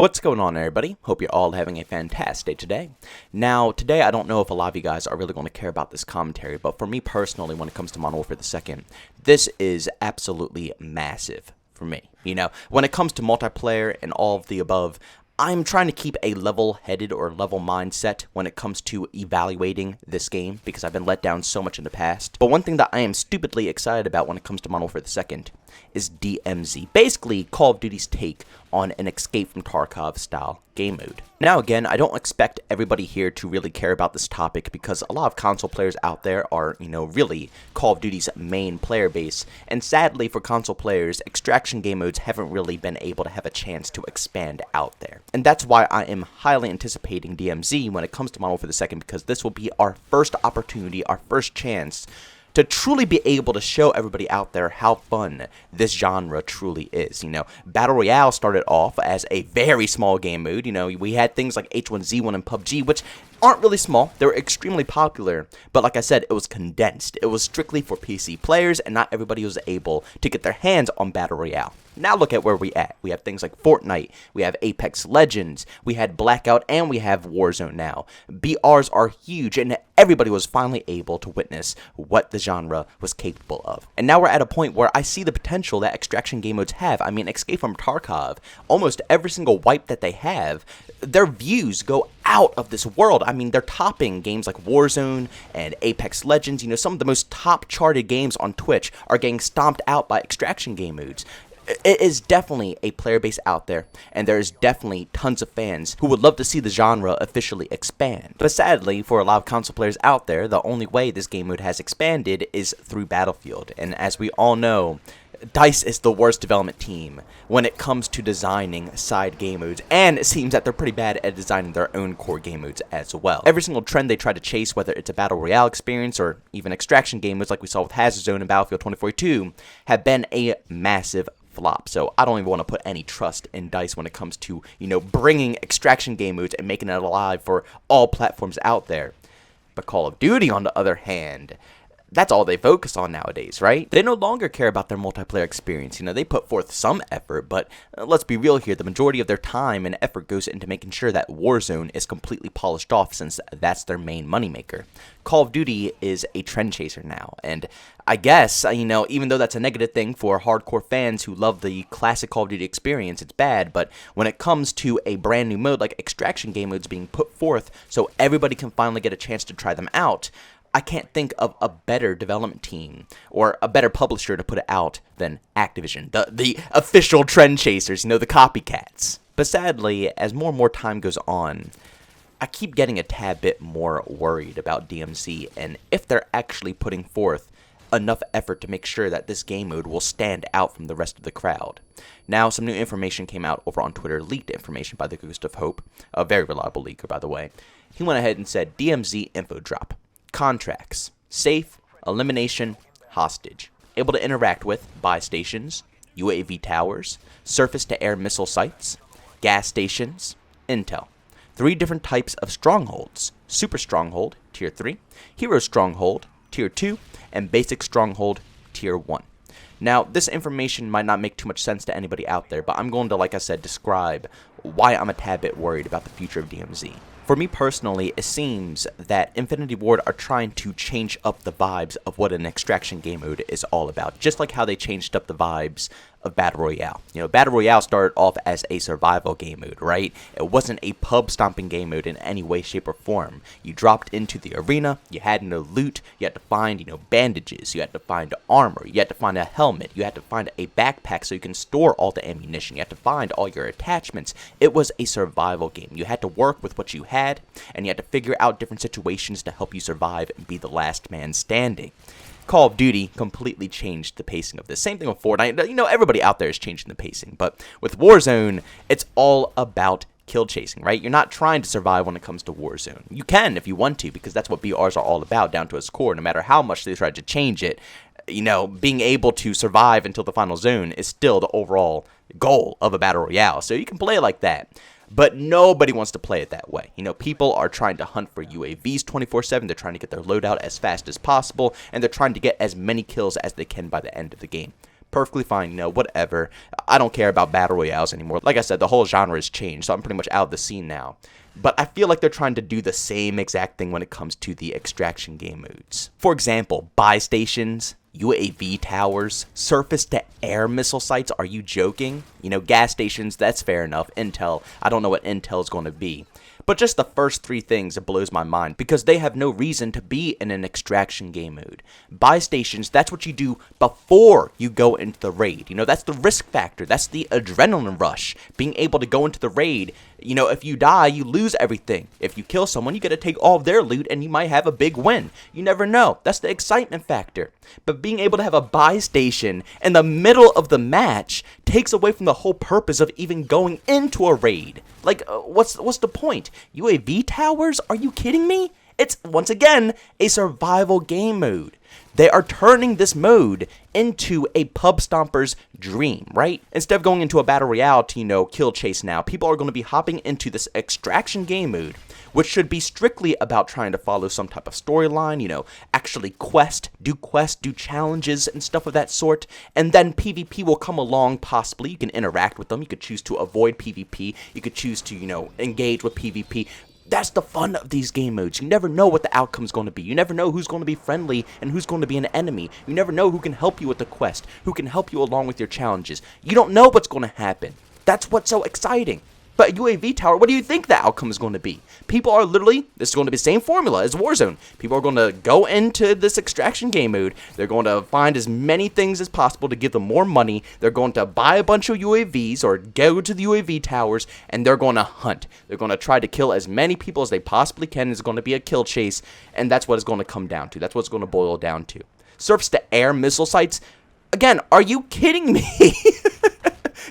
What's going on, everybody? Hope you're all having a fantastic day today. Now, today I don't know if a lot of you guys are really going to care about this commentary, but for me personally, when it comes to Modern Warfare 2, this is absolutely massive for me. When it comes to multiplayer and all of the above, I'm trying to keep a level-headed or level mindset when it comes to evaluating this game because I've been let down so much in the past. But one thing that I am stupidly excited about when it comes to Modern Warfare 2 is DMZ. Basically, Call of Duty's take on an Escape from Tarkov style game mode. Now again, I don't expect everybody here to really care about this topic because a lot of console players out there are, really Call of Duty's main player base, and sadly for console players, extraction game modes haven't really been able to have a chance to expand out there. And that's why I am highly anticipating DMZ when it comes to Modern Warfare 2 because this will be our first opportunity, our first chance to truly be able to show everybody out there how fun this genre truly is. Battle Royale started off as a very small game mode. We had things like H1Z1 and PUBG, which aren't really small. They were extremely popular, but like I said, it was condensed. It was strictly for PC players, and not everybody was able to get their hands on Battle Royale. Now look at where we at. We have things like Fortnite, we have Apex Legends, we had Blackout, and we have Warzone now. BRs are huge, and everybody was finally able to witness what the genre was capable of. And now we're at a point where I see the potential that extraction game modes have. I mean, Escape from Tarkov, almost every single wipe that they have, their views go out of this world. I mean, they're topping games like Warzone and Apex Legends. Some of the most top charted games on Twitch are getting stomped out by extraction game modes. It is definitely a player base out there, and there is definitely tons of fans who would love to see the genre officially expand. But sadly, for a lot of console players out there, the only way this game mode has expanded is through Battlefield. And as we all know, DICE is the worst development team when it comes to designing side game modes, and it seems that they're pretty bad at designing their own core game modes as well. Every single trend they try to chase, whether it's a Battle Royale experience or even extraction game modes like we saw with Hazard Zone and Battlefield 2042, have been a massive flop. So I don't even want to put any trust in DICE when it comes to, bringing extraction game modes and making it alive for all platforms out there. But Call of Duty, on the other hand, that's all they focus on nowadays, right? They no longer care about their multiplayer experience. They put forth some effort, but let's be real here, the majority of their time and effort goes into making sure that Warzone is completely polished off since that's their main moneymaker. Call of Duty is a trend chaser now, and I guess, even though that's a negative thing for hardcore fans who love the classic Call of Duty experience, it's bad, but when it comes to a brand new mode like extraction game modes being put forth so everybody can finally get a chance to try them out, I can't think of a better development team or a better publisher to put it out than Activision, the official trend chasers, the copycats. But sadly, as more and more time goes on, I keep getting a tad bit more worried about DMZ and if they're actually putting forth enough effort to make sure that this game mode will stand out from the rest of the crowd. Now, some new information came out over on Twitter, leaked information by the Ghost of Hope, a very reliable leaker, by the way. He went ahead and said, DMZ info drop. Contracts, safe, elimination, hostage. Able to interact with buy stations, UAV towers, surface-to-air missile sites, gas stations, intel. 3 different types of strongholds. Super Stronghold, Tier 3, Hero Stronghold, Tier 2, and Basic Stronghold, Tier 1. Now, this information might not make too much sense to anybody out there, but I'm going to, like I said, describe why I'm a tad bit worried about the future of DMZ. For me personally, it seems that Infinity Ward are trying to change up the vibes of what an extraction game mode is all about, just like how they changed up the vibes of Battle Royale. Battle Royale started off as a survival game mode, right? It wasn't a pub stomping game mode in any way, shape, or form. You dropped into the arena, you had no loot, you had to find, bandages, you had to find armor, you had to find a helmet, you had to find a backpack so you can store all the ammunition, you had to find all your attachments. It was a survival game. You had to work with what you had, and you had to figure out different situations to help you survive and be the last man standing. Call of Duty completely changed the pacing of this. Same thing with Fortnite. Everybody out there is changing the pacing. But with Warzone, it's all about kill chasing, right? You're not trying to survive when it comes to Warzone. You can if you want to, because that's what BRs are all about down to its core. No matter how much they try to change it, being able to survive until the final zone is still the overall goal of a Battle Royale. So you can play it like that. But nobody wants to play it that way. People are trying to hunt for UAVs 24/7. They're trying to get their loadout as fast as possible, and they're trying to get as many kills as they can by the end of the game. perfectly fine, whatever. I don't care about battle royales anymore. Like I said, the whole genre has changed, so I'm pretty much out of the scene now. But I feel like they're trying to do the same exact thing when it comes to the extraction game modes. For example, buy stations, UAV towers, surface-to-air missile sites. Are you joking? Gas stations, that's fair enough. Intel, I don't know what Intel is going to be. But just the first three things, it blows my mind, because they have no reason to be in an extraction game mode. Buy stations, that's what you do before you go into the raid. That's the risk factor. That's the adrenaline rush. Being able to go into the raid, if you die, you lose everything. If you kill someone, you get to take all of their loot, and you might have a big win. You never know. That's the excitement factor. But being able to have a buy station in the middle of the match takes away from the whole purpose of even going into a raid. Like, what's the point? UAV towers? Are you kidding me? It's, once again, a survival game mode. They are turning this mode into a pub stomper's dream, right? Instead of going into a battle royale to, kill chase now, people are going to be hopping into this extraction game mode, which should be strictly about trying to follow some type of storyline, actually quest, do challenges and stuff of that sort, and then PvP will come along possibly. You can interact with them, you could choose to avoid PvP, you could choose to, engage with PvP. That's the fun of these game modes. You never know what the outcome's going to be. You never know who's going to be friendly and who's going to be an enemy. You never know who can help you with the quest, who can help you along with your challenges. You don't know what's going to happen. That's what's so exciting. But UAV tower, what do you think the outcome is going to be? People are literally, this is going to be the same formula as Warzone. People are going to go into this extraction game mode. They're going to find as many things as possible to give them more money. They're going to buy a bunch of UAVs or go to the UAV towers, and they're going to hunt. They're going to try to kill as many people as they possibly can. It's going to be a kill chase, and that's what it's going to come down to. That's what it's going to boil down to. Surface-to-air missile sites, again, are you kidding me?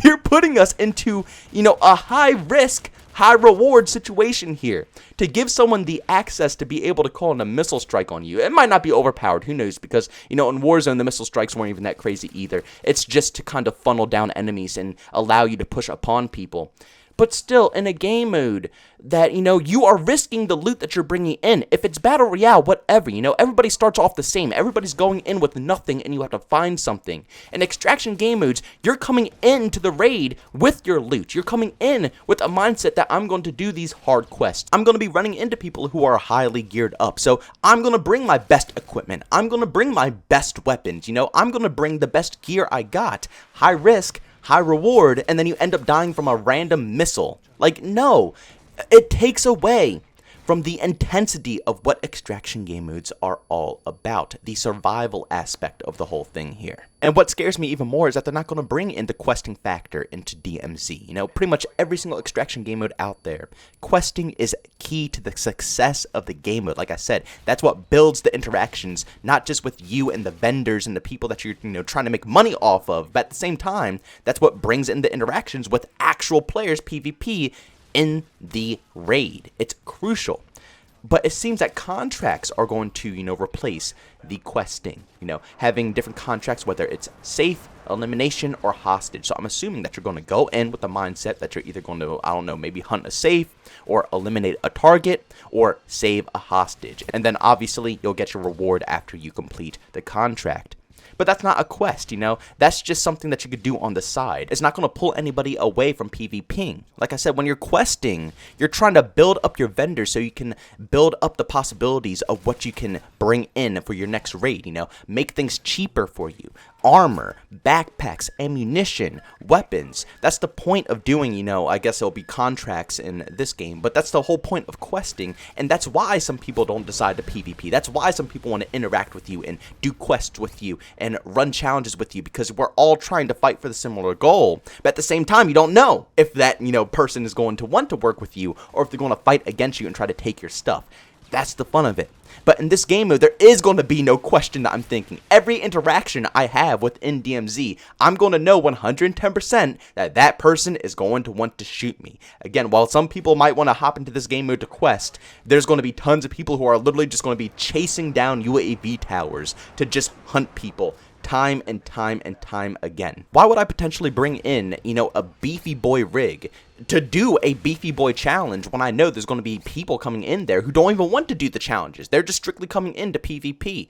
You're putting us into, a high-risk, high-reward situation here. To give someone the access to be able to call in a missile strike on you. It might not be overpowered, who knows, because, in Warzone, the missile strikes weren't even that crazy either. It's just to kind of funnel down enemies and allow you to push upon people. But still, in a game mode that, you are risking the loot that you're bringing in. If it's Battle Royale, whatever, everybody starts off the same. Everybody's going in with nothing, and you have to find something. In extraction game modes, you're coming into the raid with your loot. You're coming in with a mindset that I'm going to do these hard quests. I'm going to be running into people who are highly geared up. So I'm going to bring my best equipment. I'm going to bring my best weapons. I'm going to bring the best gear I got. High risk, high reward, and then you end up dying from a random missile. Like, no, it takes away from the intensity of what extraction game modes are all about, the survival aspect of the whole thing here. And what scares me even more is that they're not going to bring in the questing factor into DMZ. Pretty much every single extraction game mode out there, questing is key to the success of the game mode. Like I said, that's what builds the interactions, not just with you and the vendors and the people that you're, trying to make money off of, but at the same time, that's what brings in the interactions with actual players, PvP, in the raid. It's crucial. But it seems that contracts are going to, replace the questing. Having different contracts, whether it's safe, elimination, or hostage. So I'm assuming that you're going to go in with the mindset that you're either going to, I don't know, maybe hunt a safe, or eliminate a target, or save a hostage. And then obviously you'll get your reward after you complete the contract. But that's not a quest, That's just something that you could do on the side. It's not going to pull anybody away from PvPing. Like I said, when you're questing, you're trying to build up your vendors so you can build up the possibilities of what you can bring in for your next raid, Make things cheaper for you. Armor, backpacks, ammunition, weapons. That's the point of doing, I guess it'll be contracts in this game, but that's the whole point of questing, and that's why some people don't decide to PvP. That's why some people want to interact with you and do quests with you and run challenges with you, because we're all trying to fight for the similar goal. But at the same time, you don't know if that, person is going to want to work with you or if they're going to fight against you and try to take your stuff. That's the fun of it. But in this game mode, there is going to be no question that I'm thinking. Every interaction I have within DMZ, I'm going to know 110% that that person is going to want to shoot me. Again, while some people might want to hop into this game mode to quest, there's going to be tons of people who are literally just going to be chasing down UAV towers to just hunt people. Time and time and time again. Why would I potentially bring in, a beefy boy rig to do a beefy boy challenge when I know there's going to be people coming in there who don't even want to do the challenges? They're just strictly coming into PvP.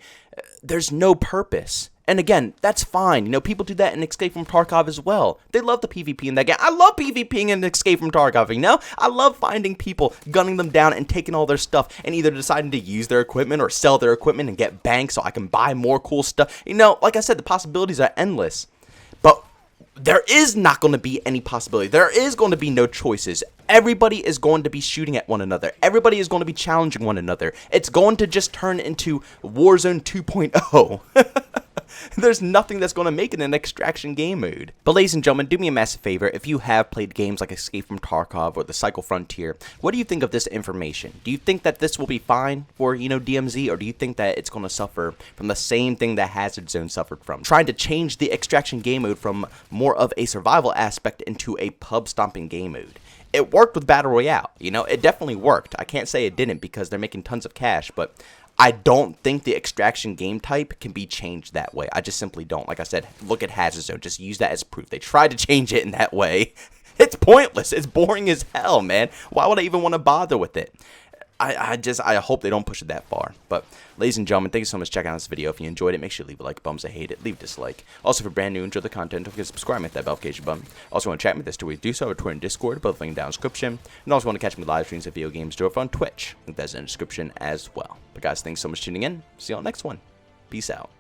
There's no purpose. And again, that's fine. You know, people do that in Escape from Tarkov as well. They love the PvP in that game. I love PvPing in Escape from Tarkov, you know? I love finding people, gunning them down, and taking all their stuff, and either deciding to use their equipment or sell their equipment and get banks so I can buy more cool stuff. You know, like I said, the possibilities are endless. But there is not going to be any possibility. There is going to be no choices. Everybody is going to be shooting at one another. Everybody is going to be challenging one another. It's going to just turn into Warzone 2.0. There's nothing that's going to make it an extraction game mode. But ladies and gentlemen, do me a massive favor. If you have played games like Escape from Tarkov or the Cycle Frontier, what do you think of this information? Do you think that this will be fine for, you know, DMZ, or do you think that it's going to suffer from the same thing that Hazard Zone suffered from? Trying to change the extraction game mode from more of a survival aspect into a pub stomping game mode. It worked with Battle Royale, you know, it definitely worked. I can't say it didn't because they're making tons of cash, but I don't think the extraction game type can be changed that way. I just simply don't. Like I said, look at Hazard Zone. Just use that as proof. They tried to change it in that way. It's pointless. It's boring as hell, man. Why would I even want to bother with it? I hope they don't push it that far. But ladies and gentlemen, thank you so much for checking out this video. If you enjoyed it, make sure to leave a like. Bums, I hate it. Leave a dislike. Also, if you're brand new, enjoy the content, don't forget to subscribe and hit that notification button. Also, want to chat with this to do so over Twitter and Discord, both linked down in the description. And also want to catch me live streams of video games over on Twitch. Link that's in the description as well. But guys, thanks so much for tuning in. See you on the next one. Peace out.